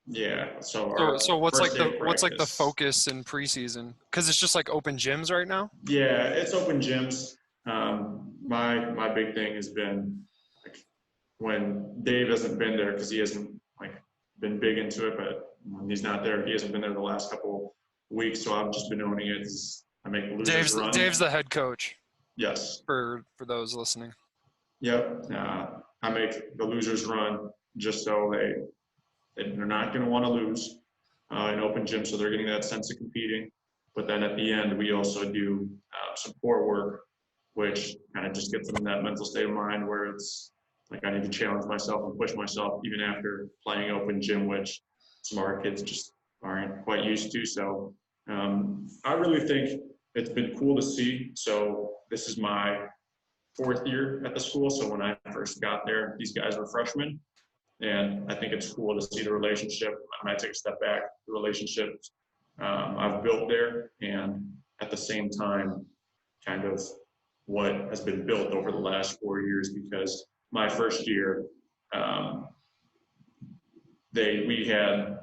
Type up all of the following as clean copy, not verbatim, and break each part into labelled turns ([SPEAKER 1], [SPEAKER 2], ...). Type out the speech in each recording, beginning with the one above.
[SPEAKER 1] Yeah. So
[SPEAKER 2] So
[SPEAKER 1] our first day of
[SPEAKER 2] what's like the
[SPEAKER 1] practice.
[SPEAKER 2] focus in preseason? Because it's just like open gyms right now.
[SPEAKER 1] Yeah, it's open gyms. My big thing has been like when Dave hasn't been there because he hasn't like been big into it, but when he's not there, he hasn't been there the last couple weeks. So I've just been owning it. I make the losers
[SPEAKER 2] Dave's
[SPEAKER 1] run.
[SPEAKER 2] the head coach
[SPEAKER 1] Yes.
[SPEAKER 2] for those listening.
[SPEAKER 1] Yep. I make the losers run just so they're not going to want to lose in open gym, so they're getting that sense of competing. But then at the end, we also do some core work, which kind of just gets them in that mental state of mind where it's like I need to challenge myself and push myself even after playing open gym, which some of our kids just aren't quite used to. So I really think it's been cool to see. So this is my fourth year at the school. So when I first got there, these guys were freshmen. And I think it's cool to see the relationship. I might take a step back, the relationships I've built there, and at the same time, kind of what has been built over the last 4 years. Because my first year, um, we had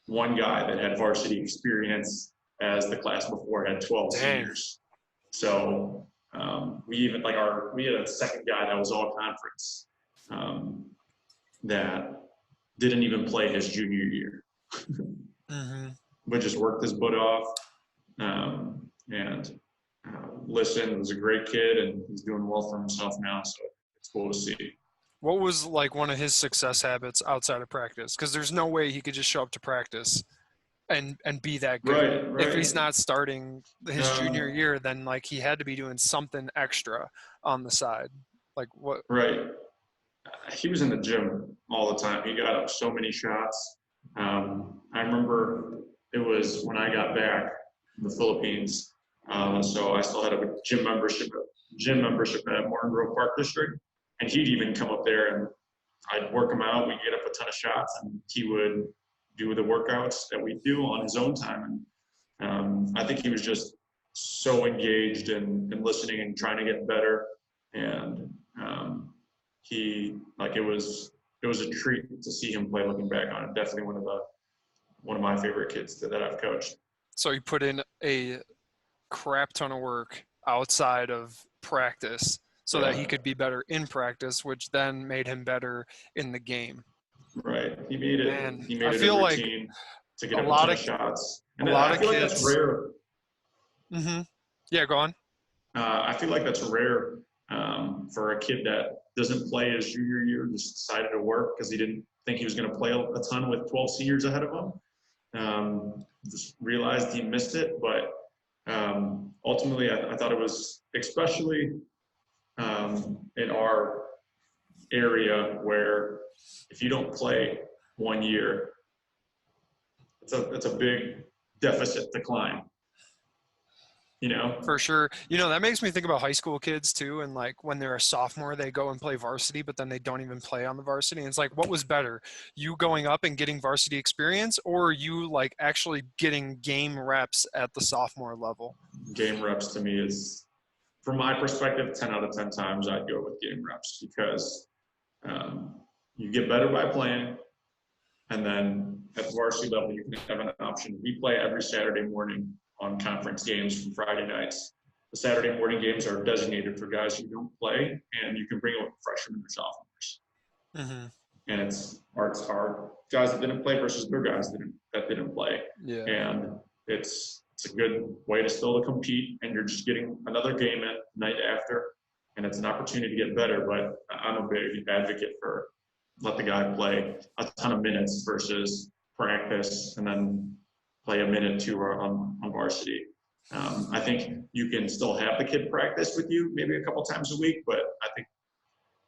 [SPEAKER 1] one guy that had varsity experience as the class before had 12
[SPEAKER 2] Dang.
[SPEAKER 1] seniors. So we had a second guy that was all conference. That didn't even play his junior year,
[SPEAKER 2] Mm-hmm.
[SPEAKER 1] but just worked his butt off and listened. Was a great kid, and he's doing well for himself now. So it's cool to see.
[SPEAKER 2] What was like one of his success habits outside of practice? Because there's no way he could just show up to practice and be that good.
[SPEAKER 1] Right,
[SPEAKER 2] If he's
[SPEAKER 1] right,
[SPEAKER 2] not starting his junior
[SPEAKER 1] um,
[SPEAKER 2] year, then like he had to be doing something extra on the side. Like what?
[SPEAKER 1] right. He was in the gym all the time. He got up so many shots. I remember it was when I got back from the Philippines. So I still had a gym membership at Morton Grove Park District, and he'd even come up there and I'd work him out. We'd get up a ton of shots, and he would do the workouts that we do on his own time. And I think he was just so engaged in listening and trying to get better. And it was a treat to see him play. Looking back on it, definitely one of my favorite kids that I've coached.
[SPEAKER 2] So he put in a crap ton of work outside of practice so that he
[SPEAKER 1] Yeah,
[SPEAKER 2] could be better in practice, which then made him better in the game.
[SPEAKER 1] right. He made it.
[SPEAKER 2] And
[SPEAKER 1] He
[SPEAKER 2] I
[SPEAKER 1] made it a
[SPEAKER 2] feel like
[SPEAKER 1] routine to get
[SPEAKER 2] a
[SPEAKER 1] up a
[SPEAKER 2] lot
[SPEAKER 1] ton
[SPEAKER 2] of
[SPEAKER 1] of shots,
[SPEAKER 2] a
[SPEAKER 1] and
[SPEAKER 2] lot
[SPEAKER 1] I
[SPEAKER 2] of
[SPEAKER 1] feel like that's
[SPEAKER 2] kids.
[SPEAKER 1] rare.
[SPEAKER 2] Mm-hmm. Yeah, go on.
[SPEAKER 1] I feel like that's rare for a kid that doesn't play his junior year, just decided to work because he didn't think he was going to play a ton with 12 seniors ahead of him. Just realized he missed it, but ultimately I thought it was especially in our area where if you don't play 1 year, it's a big deficit decline. You know,
[SPEAKER 2] For sure. That makes me think about high school kids too. And like when they're a sophomore, they go and play varsity, but then they don't even play on the varsity. And it's like, what was better? You going up and getting varsity experience or you like actually getting game reps at the sophomore level?
[SPEAKER 1] game reps to me is, from my perspective, 10 out of 10 times I'd go with game reps because you get better by playing. And then at the varsity level, you can have an option. We play every Saturday morning on conference games from Friday nights. The Saturday morning games are designated for guys who don't play, and you can bring up freshmen or sophomores.
[SPEAKER 2] Mm-hmm.
[SPEAKER 1] And it's our guys that didn't play versus their guys that didn't play.
[SPEAKER 2] Yeah,
[SPEAKER 1] And it's a good way to still to compete, and you're just getting another game in night after, and it's an opportunity to get better. But I'm a big advocate for let the guy play a ton of minutes versus practice and then play a minute two on varsity. I think you can still have the kid practice with you maybe a couple times a week, but I think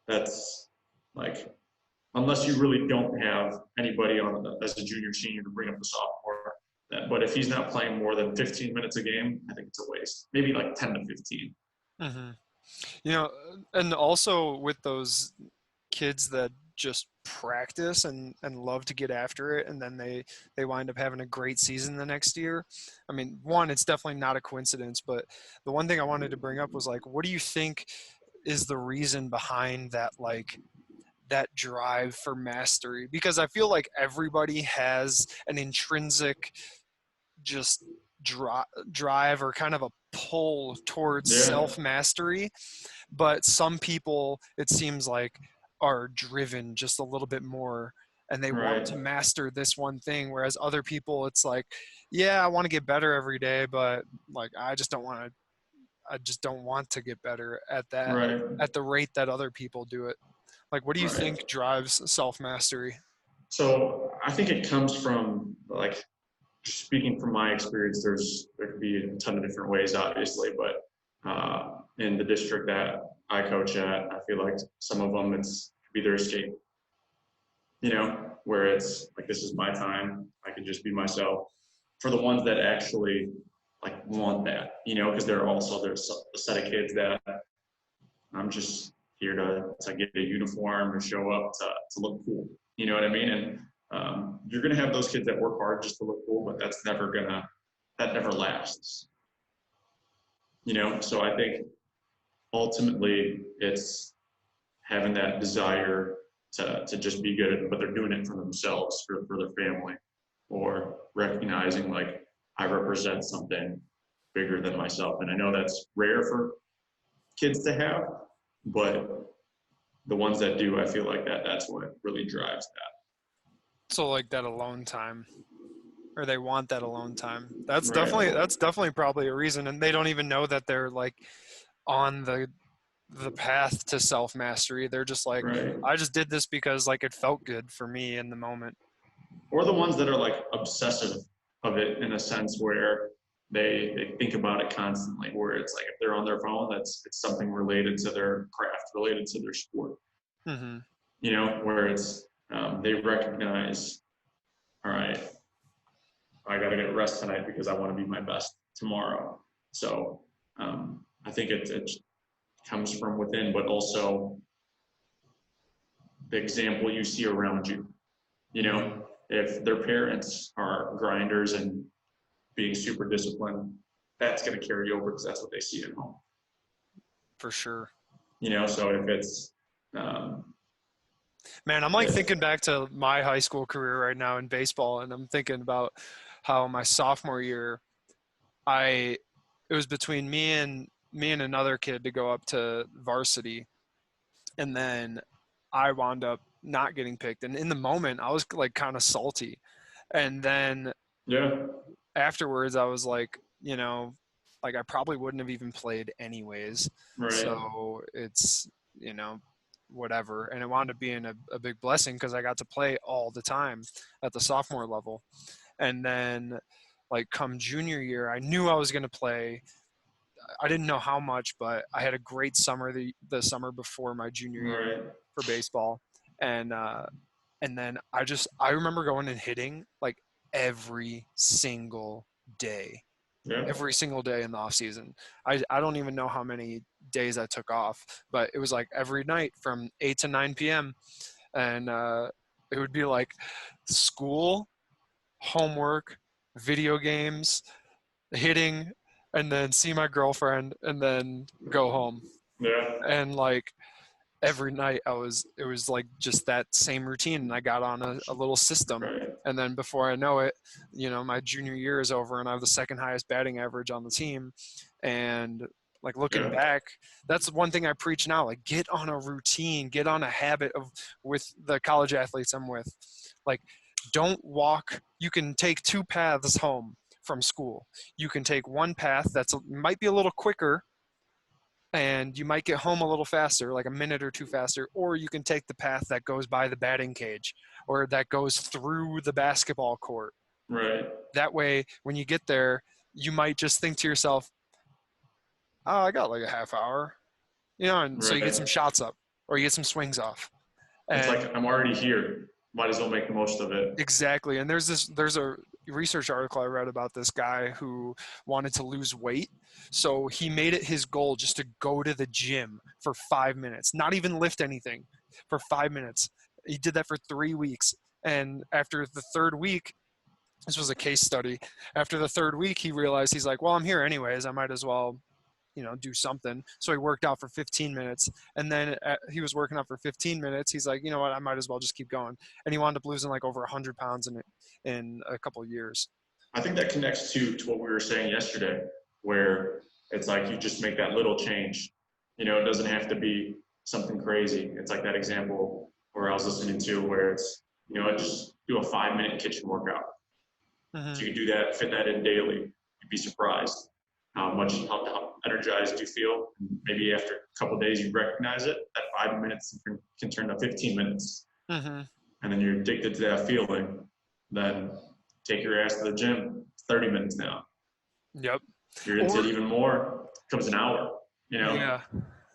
[SPEAKER 1] that's like unless you really don't have anybody on as a junior senior to bring up the sophomore. But if he's not playing more than 15 minutes a game, I think it's a waste. Maybe like 10 to 15.
[SPEAKER 2] Mm-hmm. And also with those kids that just practice and love to get after it and then they wind up having a great season the next year. I mean, one, it's definitely not a coincidence, but the one thing I wanted to bring up was like, what do you think is the reason behind that, like that drive for mastery, because I feel like everybody has an intrinsic just drive or kind of a pull towards
[SPEAKER 1] Yeah,
[SPEAKER 2] self-mastery, but some people, it seems like, are driven just a little bit more and they want
[SPEAKER 1] right,
[SPEAKER 2] to master this one thing, whereas other people, it's like, yeah, I want to get better every day, but like I just don't want to get better
[SPEAKER 1] right,
[SPEAKER 2] at the rate that other people do it. Like, what do you
[SPEAKER 1] right.
[SPEAKER 2] think drives self-mastery?
[SPEAKER 1] So I think it comes from, like, just speaking from my experience, there could be a ton of different ways, obviously, but in the district that I coach at, I feel like some of them it's could be their escape, where it's like, this is my time, I can just be myself. For the ones that actually like want that, because there's a set of kids that I'm just here to get a uniform, to show up, to look cool. You know what I mean? And you're gonna have those kids that work hard just to look cool, but that never lasts. So I think ultimately it's having that desire to just be good, but they're doing it for themselves, for their family, or recognizing like I represent something bigger than myself. And I know that's rare for kids to have, but the ones that do, I feel like that's what really drives
[SPEAKER 2] So like that alone time, or they want that alone time.
[SPEAKER 1] that. Right.
[SPEAKER 2] That's definitely probably a reason, and they don't even know that they're like on the path to self mastery. They're just like,
[SPEAKER 1] Right.
[SPEAKER 2] I just did this because like it felt good for me in the moment.
[SPEAKER 1] Or the ones that are like obsessive of it in a sense where they think about it constantly, where it's like if they're on their phone, it's something related to their craft, related to their sport,
[SPEAKER 2] Mm-hmm.
[SPEAKER 1] where it's they recognize, all right, I got to get rest tonight because I want to be my best tomorrow. So I think it comes from within, but also the example you see around you. If their parents are grinders and being super disciplined, that's going to carry over because that's what they see at home.
[SPEAKER 2] For sure.
[SPEAKER 1] So if it's, um,
[SPEAKER 2] Man, I'm like
[SPEAKER 1] if,
[SPEAKER 2] thinking back to my high school career right now in baseball, and I'm thinking about how my sophomore year, I it was between me and another kid to go up to varsity, and then I wound up not getting picked. And in the moment, I was like kind of salty, and then
[SPEAKER 1] yeah,
[SPEAKER 2] afterwards, I was like, like I probably wouldn't have even played anyways.
[SPEAKER 1] right,
[SPEAKER 2] So it's, you know, whatever. And it wound up being a big blessing because I got to play all the time at the sophomore level. And then, like, come junior year, I knew I was going to play. I didn't know how much, but I had a great summer the summer before my junior year
[SPEAKER 1] right,
[SPEAKER 2] for baseball. And then I remember going and hitting like every single day,
[SPEAKER 1] yeah,
[SPEAKER 2] every single day in the off season. I don't even know how many days I took off, but it was like every night from 8 to 9 p.m. And it would be like school, homework, video games, hitting, and then see my girlfriend and then go home.
[SPEAKER 1] yeah,
[SPEAKER 2] And like every night it was like just that same routine, and I got on a little system.
[SPEAKER 1] right,
[SPEAKER 2] And then before I know it, my junior year is over and I have the second highest batting average on the team. And like looking
[SPEAKER 1] yeah,
[SPEAKER 2] back, that's one thing I preach now, like get on a routine, get on a habit of with the college athletes I'm with. Like, don't walk. You can take two paths home from school. You can take one path that's might be a little quicker and you might get home a little faster, like a minute or two faster, or you can take the path that goes by the batting cage or that goes through the basketball court.
[SPEAKER 1] right,
[SPEAKER 2] That way, when you get there, you might just think to yourself, oh, I got like a half hour, and so you get some
[SPEAKER 1] right.
[SPEAKER 2] shots up or you get some swings off.
[SPEAKER 1] It's
[SPEAKER 2] And
[SPEAKER 1] like I'm already here. Might as well make the most of it.
[SPEAKER 2] exactly. And there's a research article I read about this guy who wanted to lose weight. So he made it his goal just to go to the gym for 5 minutes, not even lift anything for 5 minutes. He did that for 3 weeks. And after the third week, this was a case study. After the third week, he realized he's like, well, I'm here anyways. I might as well do something. So he worked out for 15 minutes, and then he was working out for 15 minutes. He's like, you know what, I might as well just keep going. And he wound up losing like over 100 pounds in a couple of years.
[SPEAKER 1] I think that connects to what we were saying yesterday, where it's like you just make that little change. It doesn't have to be something crazy. It's like that example where I was listening to where it's, just do a 5-minute kitchen workout.
[SPEAKER 2] Mm-hmm.
[SPEAKER 1] So you do that, fit that in daily. You'd be surprised how energized you feel. Maybe after a couple of days, you recognize it. That 5 minutes can turn to 15 minutes.
[SPEAKER 2] Mm-hmm.
[SPEAKER 1] And then you're addicted to that feeling. Then take your ass to the gym. It's 30 minutes now.
[SPEAKER 2] Yep.
[SPEAKER 1] You're into it even more. It becomes an hour.
[SPEAKER 2] Yeah,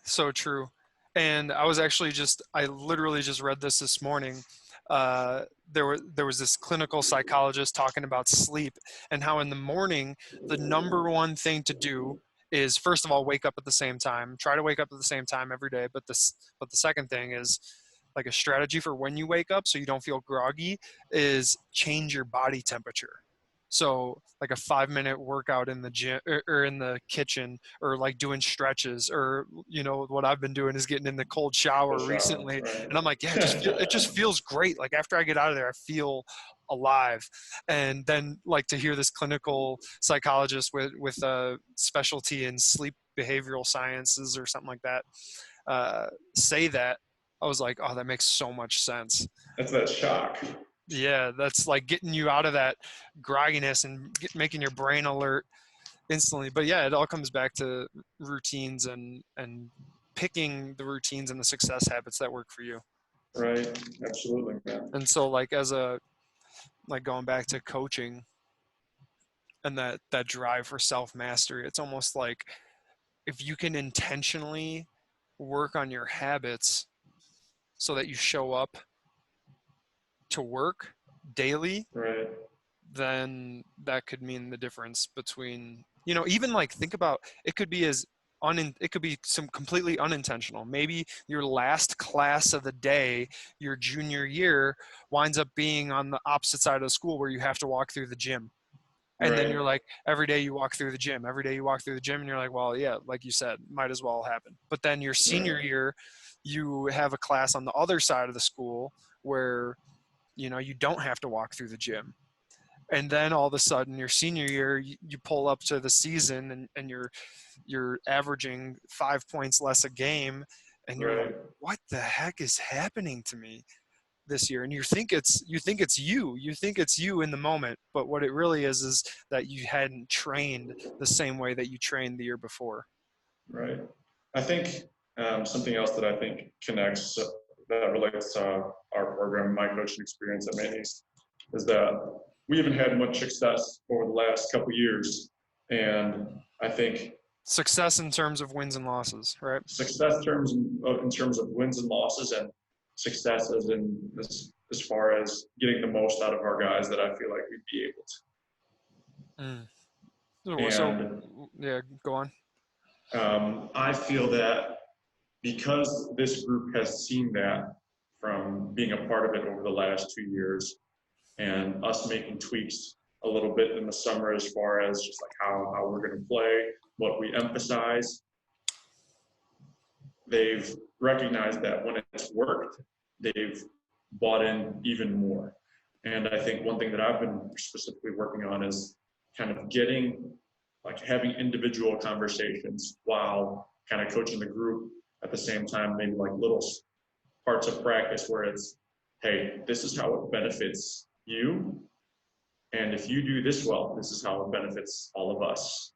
[SPEAKER 2] so true. And I literally just read this morning. There was this clinical psychologist talking about sleep and how in the morning, the number one thing to do is, first of all, wake up at the same time. Try to wake up at the same time every day. But the second thing is, like, a strategy for when you wake up so you don't feel groggy is change your body temperature. So like a 5-minute workout in the gym or in the kitchen, or like doing stretches, or what I've been doing is getting in the cold shower recently.
[SPEAKER 1] Right.
[SPEAKER 2] And I'm like, yeah, it just feels great. Like after I get out of there, I feel alive. And then like to hear this clinical psychologist with a specialty in sleep behavioral sciences or something like that say that, I was like, oh, that makes so much sense.
[SPEAKER 1] That's that shock.
[SPEAKER 2] Yeah, that's like getting you out of that grogginess and making your brain alert instantly. But yeah, it all comes back to routines and picking the routines and the success habits that work for you.
[SPEAKER 1] Right, absolutely, man.
[SPEAKER 2] And so like going back to coaching and that drive for self-mastery, it's almost like if you can intentionally work on your habits so that you show up to work daily,
[SPEAKER 1] right,
[SPEAKER 2] then that could mean the difference between, even like think about, it could be some completely unintentional. Maybe your last class of the day, your junior year, winds up being on the opposite side of the school where you have to walk through the gym. And then you're like, every day you walk through the gym, and you're like, well, yeah, like you said, might as well happen. But then your senior year, you have a class on the other side of the school where, you don't have to walk through the gym. And then all of a sudden your senior year, you pull up to the season and you're averaging 5 points less a game. And you're like, what the heck is happening to me this year? And you think it's you in the moment, but what it really is that you hadn't trained the same way that you trained the year before.
[SPEAKER 1] Right. I think something else that I think connects that relates to our program, my coaching experience at Maine East, is that we haven't had much success over the last couple of years. And I think
[SPEAKER 2] success in terms of wins and losses, right?
[SPEAKER 1] Success in terms of wins and losses, and success as far as getting the most out of our guys that I feel like we'd be able to.
[SPEAKER 2] So yeah, go on.
[SPEAKER 1] I feel that because this group has seen that from being a part of it over the last 2 years, and us making tweaks a little bit in the summer as far as just like how we're going to play, what we emphasize, they've recognized that when it's worked, they've bought in even more. And I think one thing that I've been specifically working on is kind of having individual conversations while kind of coaching the group at the same time, maybe like little parts of practice where it's, hey, this is how it benefits you. And if you do this well, this is how it benefits all of us.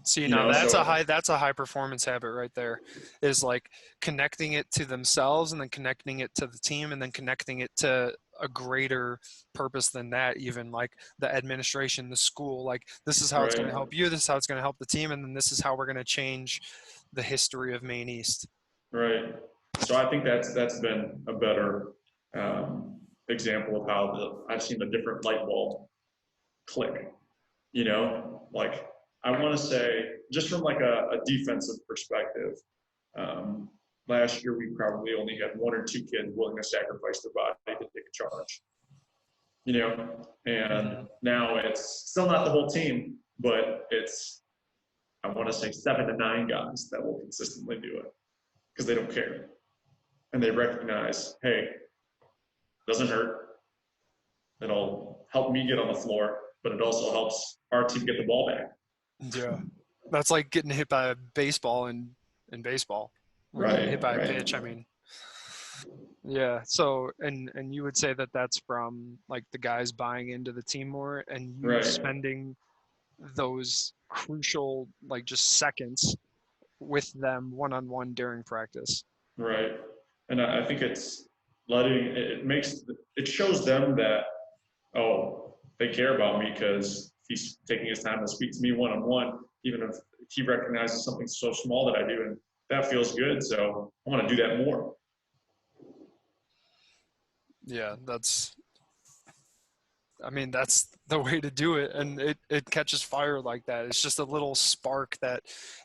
[SPEAKER 2] See, now that's a high performance habit right there, is like connecting it to themselves and then connecting it to the team and then connecting it to a greater purpose than that, even like the administration, the school, like this is how it's going to help you, this is how it's going to help the team, and then this is how we're going to change the history of Maine East. Right.
[SPEAKER 1] So I think that's been a better example of how I've seen a different light bulb click, like I want to say, just from like a defensive perspective, last year we probably only had 1 or 2 kids willing to sacrifice their body to take a charge, and now it's still not the whole team, but it's I want to say 7 to 9 guys that will consistently do it because they don't care. And they recognize, hey, it doesn't hurt. It'll help me get on the floor, but it also helps our team get the ball back.
[SPEAKER 2] Yeah. That's like getting hit by a baseball in baseball. Or getting hit by a pitch. I mean, yeah. So, and you would say that that's from like the guys buying into the team more and you spending those crucial, like just seconds with them one-on-one during practice.
[SPEAKER 1] Right. And I think it's it shows them that, oh, they care about me because he's taking his time to speak to me one-on-one, even if he recognizes something so small that I do, and that feels good. So I want to do that more.
[SPEAKER 2] Yeah, that's the way to do it. And it catches fire like that. It's just a little spark that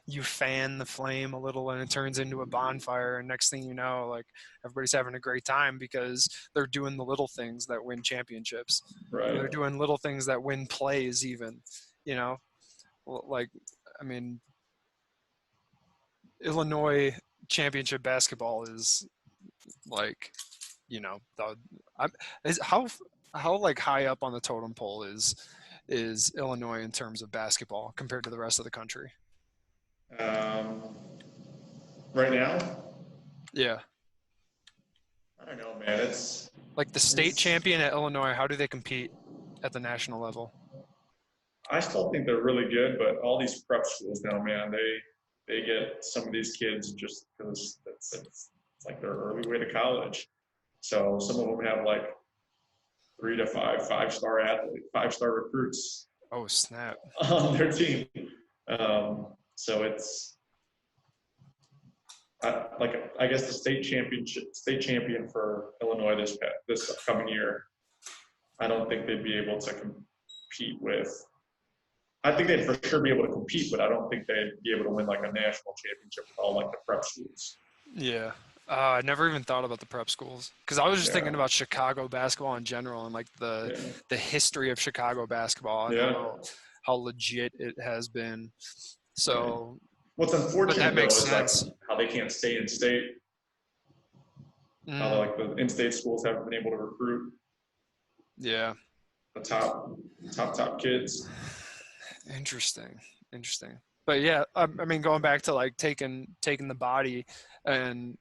[SPEAKER 2] you fan the flame a little and it turns into a bonfire. And next thing you know, like everybody's having a great time because they're doing the little things that win championships.
[SPEAKER 1] Right.
[SPEAKER 2] They're doing little things that win plays even, like, I mean, Illinois championship basketball is like, how like high up on the totem pole is Illinois in terms of basketball compared to the rest of the country?
[SPEAKER 1] Right now?
[SPEAKER 2] Yeah.
[SPEAKER 1] I don't know, man. It's
[SPEAKER 2] like the state champion at Illinois. How do they compete at the national level?
[SPEAKER 1] I still think they're really good, but all these prep schools now, man, they get some of these kids just because it's like their early way to college. So some of them have like 3 to 5 5-star athletes, 5-star recruits.
[SPEAKER 2] Oh snap!
[SPEAKER 1] On their team. So it's I guess the state champion for Illinois this upcoming year. I don't think they'd be able to compete with. I think they'd for sure be able to compete, but I don't think they'd be able to win like a national championship with all like the prep schools.
[SPEAKER 2] Yeah. I never even thought about the prep schools because I was just thinking about Chicago basketball in general and like the history of Chicago basketball and how legit it has been. So
[SPEAKER 1] what's unfortunate
[SPEAKER 2] that makes
[SPEAKER 1] though
[SPEAKER 2] sense.
[SPEAKER 1] is like how they can't stay in state. How like the in-state schools haven't been able to recruit.
[SPEAKER 2] Yeah.
[SPEAKER 1] The top kids.
[SPEAKER 2] Interesting. But yeah, I mean, going back to like taking the body and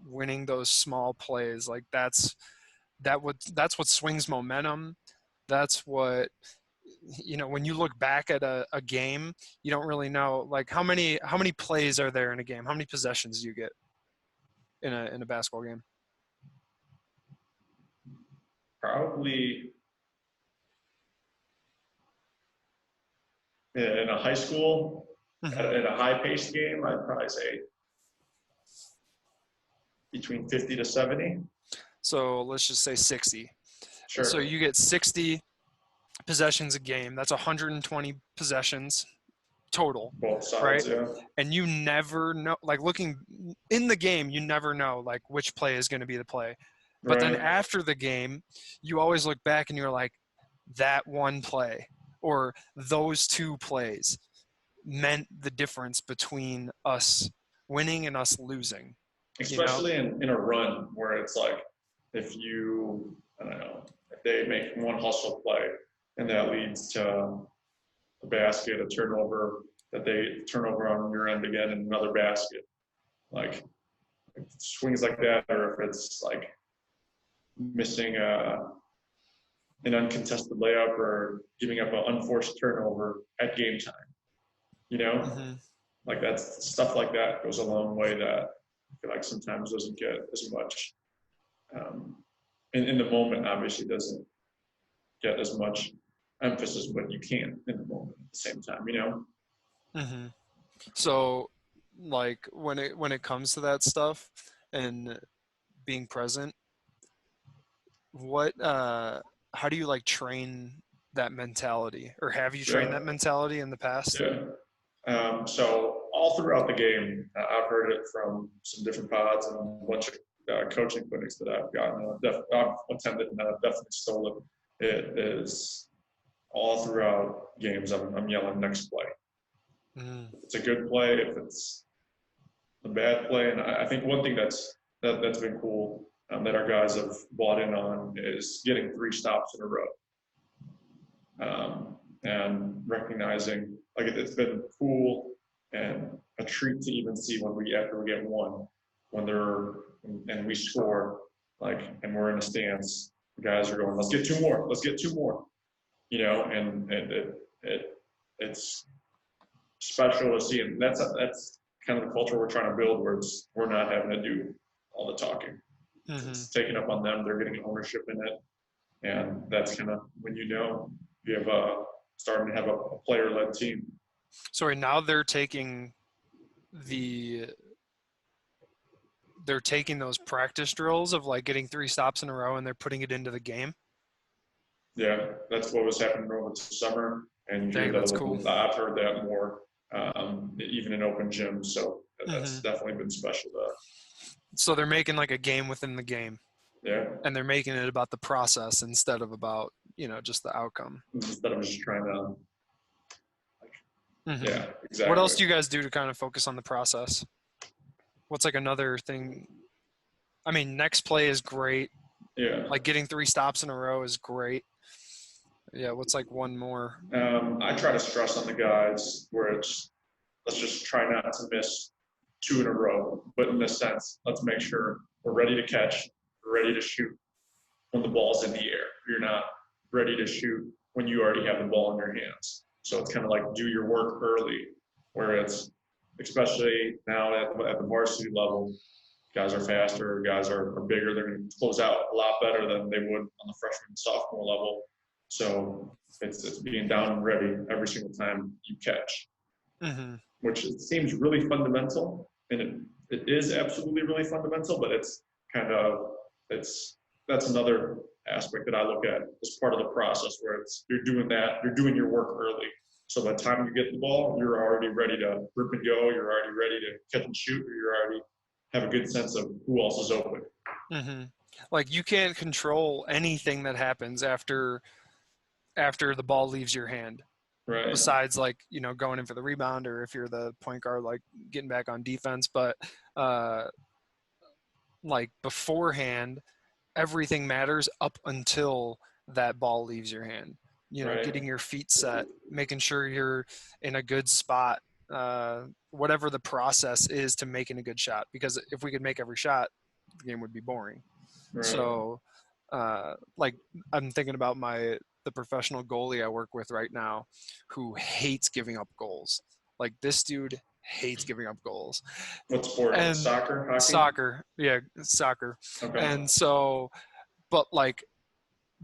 [SPEAKER 2] winning those small plays, like that's what swings momentum. That's what, when you look back at a game, you don't really know like how many plays are there in a game, how many possessions do you get in a basketball game?
[SPEAKER 1] Probably in a high school, in a high-paced game, I'd probably say between 50 to 70.
[SPEAKER 2] So let's just say 60.
[SPEAKER 1] Sure.
[SPEAKER 2] So you get 60 possessions a game. That's 120 possessions total.
[SPEAKER 1] Both sides,
[SPEAKER 2] right?
[SPEAKER 1] Yeah.
[SPEAKER 2] And you never know, like looking in the game, you never know like which play is going to be the play. But then after the game, you always look back and you're like, that one play or those two plays meant the difference between us winning and us losing.
[SPEAKER 1] Especially in a run where it's like, if they make one hustle play and that leads to a basket, a turnover, that they turn over on your end again and another basket. Like swings like that, or if it's like missing an uncontested layup or giving up an unforced turnover at game time, like that's stuff like that goes a long way that I feel like sometimes doesn't get as much in the moment. Obviously doesn't get as much emphasis, but you can in the moment at the same time.
[SPEAKER 2] So like when it comes to that stuff and being present, how do you like train that mentality, or have you trained that mentality in the past?
[SPEAKER 1] So all throughout the game, I've heard it from some different pods and a bunch of coaching clinics that I've gotten. I've attended and I've definitely stolen. It is all throughout games. I'm yelling next play. it's a good play, if it's a bad play. And I think one thing that's been cool, that our guys have bought in on, is getting 3 stops in a row, and recognizing, like, it's been cool and a treat to even see after we get one, and we score, like, and we're in a stance, the guys are going, let's get 2 more, and it's special to see. And that's kind of the culture we're trying to build, where we're not having to do all the talking. It's taken up on them. They're getting ownership in it. And that's kind of when you have starting to have a player-led team.
[SPEAKER 2] So right now they're taking those practice drills of like getting 3 stops in a row, and they're putting it into the game.
[SPEAKER 1] Yeah, that's what was happening over the summer. And
[SPEAKER 2] Dang, that's cool.
[SPEAKER 1] I've heard that more, even in open gyms. So that's definitely been special to us.
[SPEAKER 2] So they're making like a game within the game.
[SPEAKER 1] Yeah.
[SPEAKER 2] And they're making it about the process instead of about, just the outcome.
[SPEAKER 1] Instead of just trying to, yeah, exactly.
[SPEAKER 2] What else do you guys do to kind of focus on the process? What's like another thing? I mean, next play is great.
[SPEAKER 1] Yeah.
[SPEAKER 2] Like getting 3 stops in a row is great. Yeah. What's like one more?
[SPEAKER 1] I try to stress on the guys where let's just try not to miss 2 in a row, but in this sense, let's make sure we're ready to catch, we're ready to shoot when the ball's in the air. You're not ready to shoot when you already have the ball in your hands. So it's kind of like do your work early, where it's, especially now at the varsity level, guys are faster, guys are bigger, they're going to close out a lot better than they would on the freshman and sophomore level. So it's being down and ready every single time you catch, which seems really fundamental, and it is absolutely really fundamental, but it's kind of, that's another aspect that I look at as part of the process, where you're doing your work early. So by the time you get the ball, you're already ready to rip and go, you're already ready to catch and shoot, or you already have a good sense of who else is open.
[SPEAKER 2] Like you can't control anything that happens after the ball leaves your hand.
[SPEAKER 1] Right.
[SPEAKER 2] Besides like, going in for the rebound, or if you're the point guard, like getting back on defense. But like beforehand, everything matters up until that ball leaves your hand. Getting your feet set, making sure you're in a good spot, whatever the process is to making a good shot. Because if we could make every shot, the game would be boring. Right. So like I'm thinking about the professional goalie I work with right now, who hates giving up goals. Like this dude hates giving up goals.
[SPEAKER 1] What sport? And soccer? Hockey?
[SPEAKER 2] Soccer. Yeah, soccer. Okay. And so, but like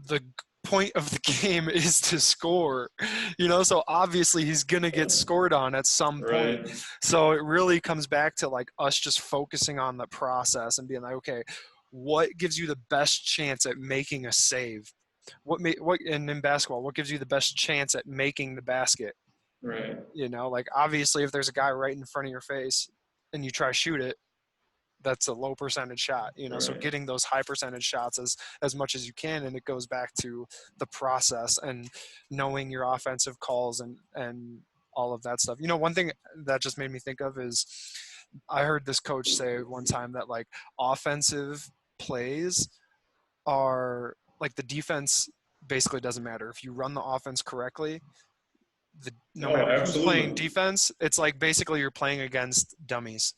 [SPEAKER 2] the point of the game is to score, so obviously he's going to get scored on at some point. Right. So it really comes back to like us just focusing on the process and being like, okay, what gives you the best chance at making a save? And in basketball, what gives you the best chance at making the basket?
[SPEAKER 1] Right.
[SPEAKER 2] Like obviously if there's a guy right in front of your face and you try to shoot it, that's a low percentage shot, right. So getting those high percentage shots as much as you can. And it goes back to the process and knowing your offensive calls and all of that stuff. One thing that just made me think of is I heard this coach say one time that like offensive plays are like the defense basically doesn't matter. If you run the offense correctly, no matter who's playing defense, it's like basically you're playing against dummies.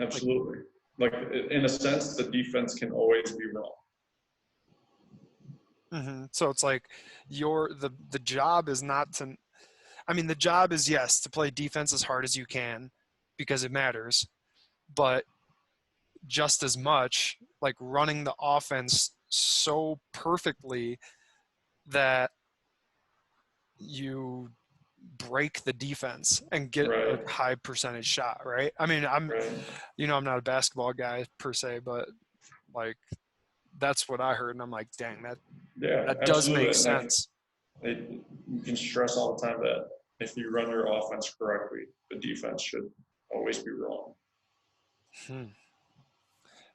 [SPEAKER 1] Absolutely. Like in a sense, the defense can always be wrong.
[SPEAKER 2] So it's like the job is not to, the job is, yes, to play defense as hard as you can because it matters, but just as much like running the offense so perfectly that you break the defense and get a high percentage shot, right? I'm not a basketball guy per se, but like that's what I heard, and I'm like, dang, that does make sense.
[SPEAKER 1] You can stress all the time that if you run your offense correctly, the defense should always be wrong.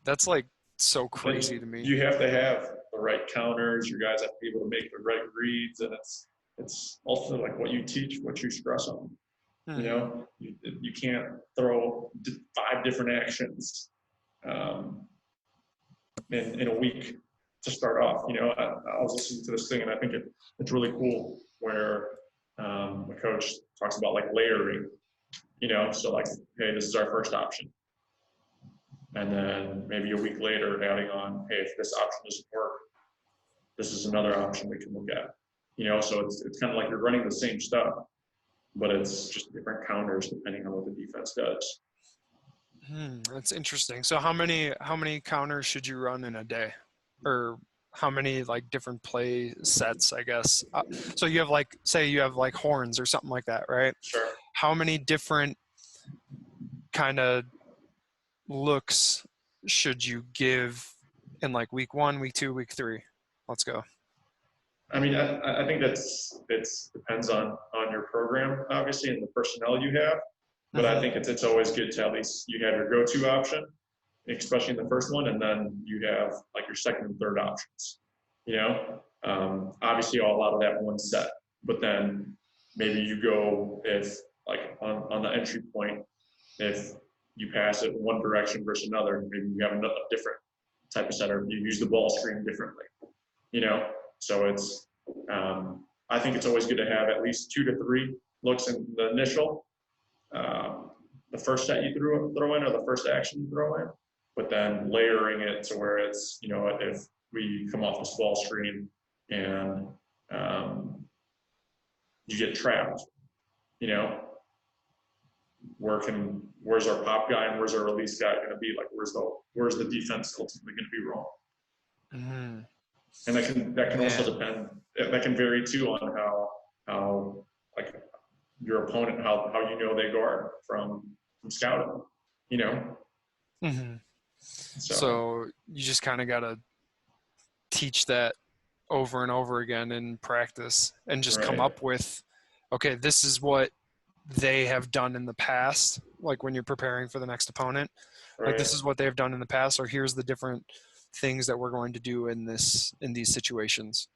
[SPEAKER 2] That's like so crazy to me.
[SPEAKER 1] You have to have the right counters. You guys have to be able to make the right reads, and it's also like what you teach, what you stress on. You know, you can't throw 5 different actions um, in a week to start off. You know, I was listening to this thing, and I think it's really cool where the coach talks about like layering. You know, so like, hey, this is our first option, and then maybe a week later adding on, hey, if this option doesn't work, this is another option we can look at. You know, so it's kind of like you're running the same stuff, but it's just different counters depending on what the defense does.
[SPEAKER 2] That's interesting. So how many counters should you run in a day, or how many like different play sets, I guess? So you have like, say you have like horns or something like that, right?
[SPEAKER 1] Sure.
[SPEAKER 2] How many different kind of looks should you give in like week 1, week 2, week 3? Let's go.
[SPEAKER 1] I mean, I think it's depends on your program, obviously, and the personnel you have. But I think it's always good to at least you have your go-to option, especially in the first one, and then you have like your second and third options. You know, obviously a lot of that one set, but then maybe you go if like on the entry point, if you pass it one direction versus another, maybe you have a different type of setup. You use the ball screen differently. You know, so it's I think it's always good to have at least 2 to 3 looks in the initial. The first set you throw in or the first action you throw in, but then layering it to where it's, you know, if we come off this ball screen and you get trapped, you know, where's our pop guy and where's our release guy going to be? Like, where's the defense ultimately going to be wrong?
[SPEAKER 2] Mm-hmm.
[SPEAKER 1] And that can also depend. That can vary too on how like your opponent, how you know they guard from scouting, you know.
[SPEAKER 2] Mm-hmm. So you just kind of got to teach that over and over again in practice and just come up with, okay, this is what they have done in the past. Like when you're preparing for the next opponent, like this is what they've done in the past, or here's the different things that we're going to do in these situations.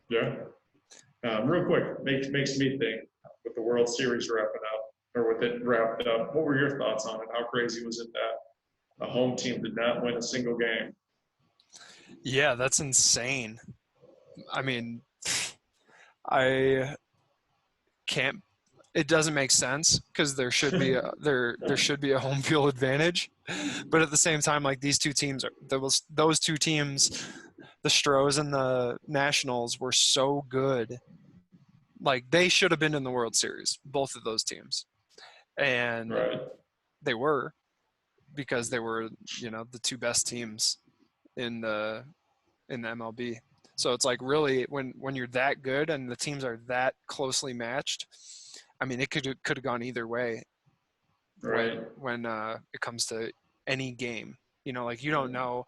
[SPEAKER 1] Yeah. Real quick, makes me think with the World Series wrapping up, or with it wrapped up, what were your thoughts on it? How crazy was it that a home team did not win a single game?
[SPEAKER 2] Yeah, that's insane. I mean, I can't. It doesn't make sense because there should be there should be a home field advantage, but at the same time, like these two teams, those two teams, the Stros and the Nationals, were so good. Like they should have been in the World Series, both of those teams, and they were, because they were, you know, the two best teams in the MLB. So it's like really when you're that good and the teams are that closely matched, I mean, it could have gone either way. When it comes to any game, you know, like you don't know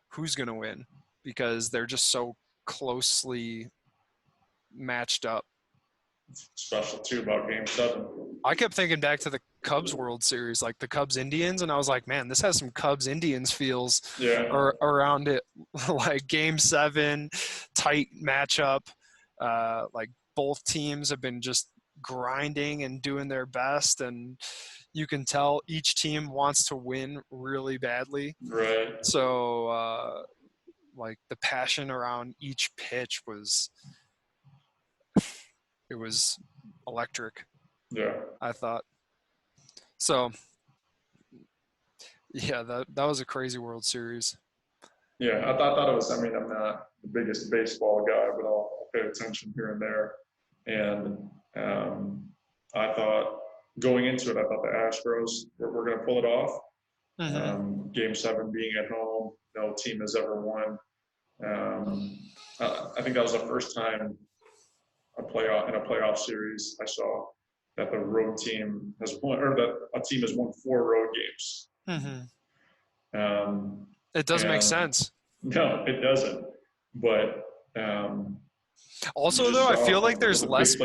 [SPEAKER 2] who's going to win because they're just so closely matched up.
[SPEAKER 1] Special too about Game 7.
[SPEAKER 2] I kept thinking back to the Cubs World Series, like the Cubs Indians, and I was like, man, this has some Cubs Indians feels around it. Like Game 7, tight matchup. Like both teams have been just grinding and doing their best, and you can tell each team wants to win really badly. So like the passion around each pitch was electric. I thought. So yeah, that was a crazy World Series.
[SPEAKER 1] Yeah, I thought it was. I mean, I'm not the biggest baseball guy, but I'll pay attention here and there. And I thought going into it, I thought the Astros were going to pull it off. Game 7 being at home, no team has ever won. I think that was the first time in a playoff series I saw that the road team has won, or that a team has won 4 road games.
[SPEAKER 2] It doesn't make sense.
[SPEAKER 1] No, it doesn't. But
[SPEAKER 2] also, though, I feel like there's less.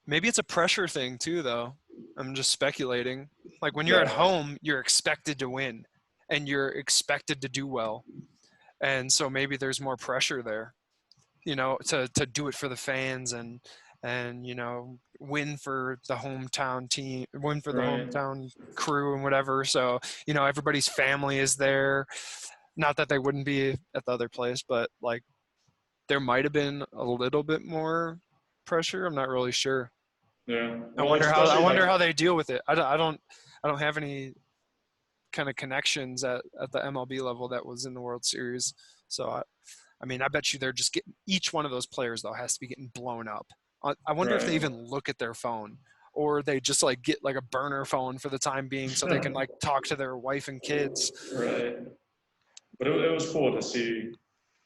[SPEAKER 2] Maybe it's a pressure thing too, though. I'm just speculating. Like when you're at home, you're expected to win, and you're expected to do well, and so maybe there's more pressure there, you know, to do it for the fans and and win for the hometown team, win for the
[SPEAKER 1] Right.
[SPEAKER 2] hometown crew and whatever. So everybody's family is there. Not that they wouldn't be at the other place, but like there might have been a little bit more pressure. I'm not really sure.
[SPEAKER 1] Yeah.
[SPEAKER 2] I
[SPEAKER 1] Well,
[SPEAKER 2] wonder how I
[SPEAKER 1] especially
[SPEAKER 2] wonder
[SPEAKER 1] like,
[SPEAKER 2] how they deal with it. I don't have any kind of connections at the MLB level that was in the World Series. So I mean, I bet you they're just getting, each one of those players though has to be getting blown up. I wonder if they
[SPEAKER 1] right.
[SPEAKER 2] even look at their phone, or they just like get like a burner phone for the time being so they can like talk to their wife and kids.
[SPEAKER 1] Right. But it was cool to see,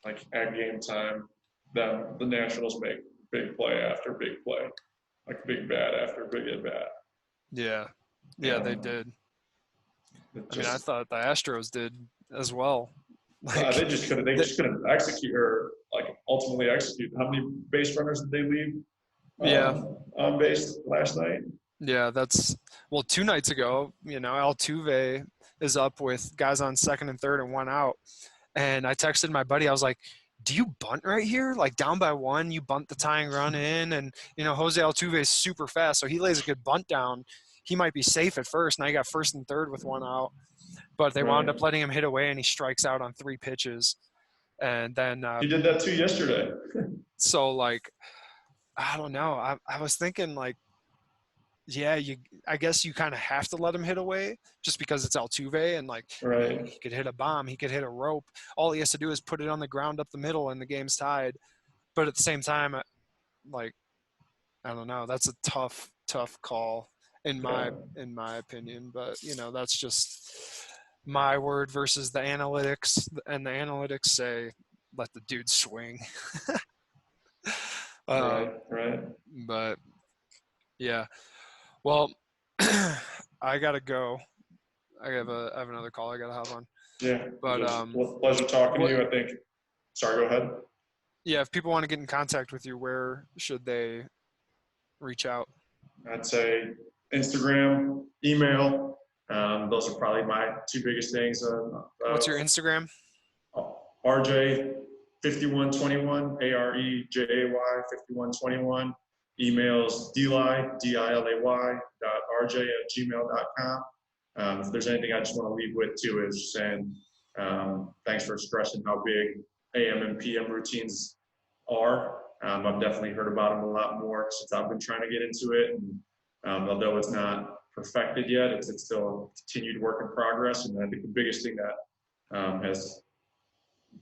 [SPEAKER 1] like at game time, that the Nationals make big play after big play, like big bat after big at bat.
[SPEAKER 2] Yeah.
[SPEAKER 1] You
[SPEAKER 2] Yeah, they
[SPEAKER 1] know,
[SPEAKER 2] did.
[SPEAKER 1] it
[SPEAKER 2] I mean, I
[SPEAKER 1] just
[SPEAKER 2] thought the Astros did as well.
[SPEAKER 1] they
[SPEAKER 2] Like,
[SPEAKER 1] just couldn't they
[SPEAKER 2] the,
[SPEAKER 1] just couldn't execute or like ultimately execute. How many base runners did they leave
[SPEAKER 2] yeah,
[SPEAKER 1] on base last night?
[SPEAKER 2] yeah, that's, well, 2 nights ago, Altuve is up with guys on second and third and one out. And I texted my buddy, I was like, do you bunt right here? Like down by one, you bunt the tying run in. And, Jose Altuve is super fast. So he lays a good bunt down. He might be safe at first. Now you got first and third with one out. But they wound
[SPEAKER 1] Right.
[SPEAKER 2] up letting him hit away, and he strikes out on 3 pitches. And then,
[SPEAKER 1] He did that too yesterday.
[SPEAKER 2] so like, I don't know. I was thinking like, yeah, I guess you kind of have to let him hit away just because it's Altuve, and like, I mean,
[SPEAKER 1] Right.
[SPEAKER 2] he could hit a bomb, he could hit a rope. All he has to do is put it on the ground up the middle, and the game's tied. But at the same time, like, I don't know, that's a tough call in
[SPEAKER 1] Yeah.
[SPEAKER 2] my opinion. But that's just my word versus the analytics, and the analytics say let the dude swing.
[SPEAKER 1] Right.
[SPEAKER 2] um,
[SPEAKER 1] Right.
[SPEAKER 2] but yeah, well, I gotta go. I have another call I gotta hop on.
[SPEAKER 1] Yeah. It
[SPEAKER 2] But
[SPEAKER 1] was a pleasure talking to
[SPEAKER 2] what?
[SPEAKER 1] you. I think. Sorry. Go ahead.
[SPEAKER 2] Yeah, if people want to get in contact with you, where should they reach out?
[SPEAKER 1] I'd say Instagram, email. Those are probably my two biggest things.
[SPEAKER 2] What's your Instagram?
[SPEAKER 1] RJ 5121 AREJAY 5121. Emails Dilay DILAY .RJ@gmail.com. If there's anything I just want to leave with too is saying thanks for stressing how big AM and PM routines are. I've definitely heard about them a lot more since I've been trying to get into it. And although it's not perfected yet, it's still a continued work in progress. And I think the biggest thing that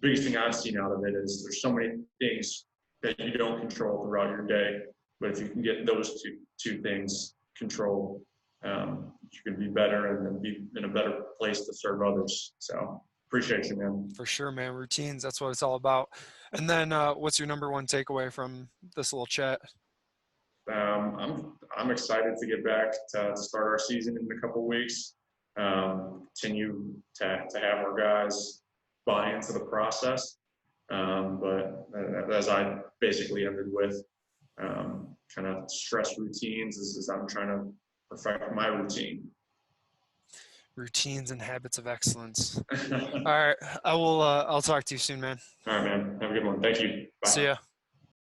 [SPEAKER 1] biggest thing I've seen out of it is there's so many things that you don't control throughout your day. But if you can get those two things controlled, you can be better and then be in a better place to serve others. So appreciate you, man.
[SPEAKER 2] For sure, man. Routines. That's what it's all about. And then, what's your number one takeaway from this little chat?
[SPEAKER 1] I'm excited to get back to start our season in a couple of weeks. Continue to have our guys buy into the process. But as I basically ended with, kind of stress routines is I'm trying to perfect my routine.
[SPEAKER 2] Routines and habits of excellence.
[SPEAKER 1] All
[SPEAKER 2] All right, I will. I'll talk to you soon, man.
[SPEAKER 1] right, man. Have a good one. Thank you.
[SPEAKER 2] See
[SPEAKER 1] Bye.
[SPEAKER 2] ya.